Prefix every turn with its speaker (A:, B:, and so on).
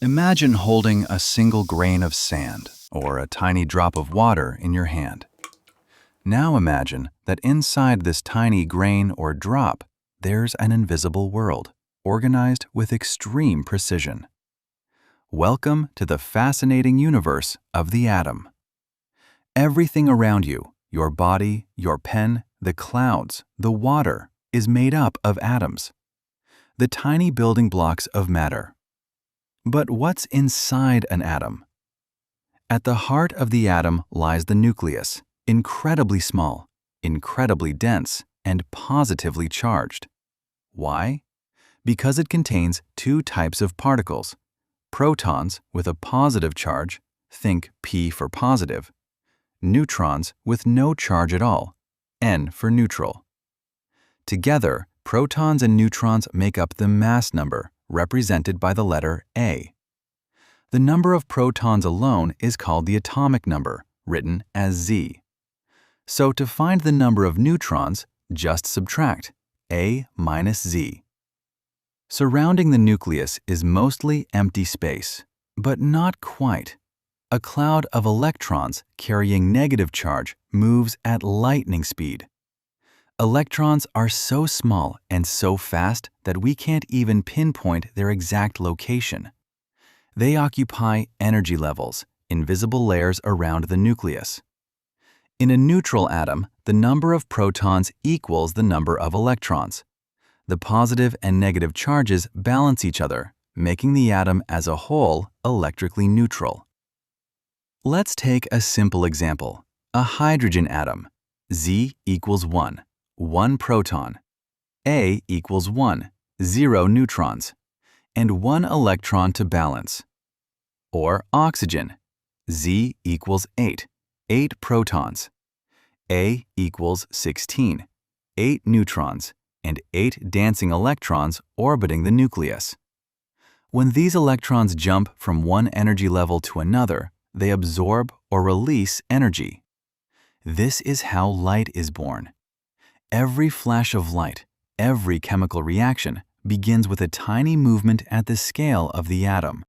A: Imagine holding a single grain of sand or a tiny drop of water in your hand. Now imagine that inside this tiny grain or drop, there's an invisible world, organized with extreme precision. Welcome to the fascinating universe of the atom. Everything around you, your body, your pen, the clouds, the water, is made up of atoms, the tiny building blocks of matter. But what's inside an atom? At the heart of the atom lies the nucleus, incredibly small, incredibly dense, and positively charged. Why? Because it contains two types of particles: protons with a positive charge, think P for positive; neutrons with no charge at all, N for neutral. Together, protons and neutrons make up the mass number, represented by the letter A. The number of protons alone is called the atomic number, written as Z. So to find the number of neutrons, just subtract A minus Z. Surrounding the nucleus is mostly empty space, but not quite. A cloud of electrons carrying negative charge moves at lightning speed. Electrons are so small and so fast that we can't even pinpoint their exact location. They occupy energy levels, invisible layers around the nucleus. In a neutral atom, the number of protons equals the number of electrons. The positive and negative charges balance each other, making the atom as a whole electrically neutral. Let's take a simple example: a hydrogen atom. Z equals 1 proton. A equals 1, 0 neutrons, and 1 electron to balance. Or oxygen. Z equals 8 protons. A equals 16, 8 neutrons, and 8 dancing electrons orbiting the nucleus. When these electrons jump from one energy level to another, they absorb or release energy. This is how light is born. Every flash of light, every chemical reaction, begins with a tiny movement at the scale of the atom.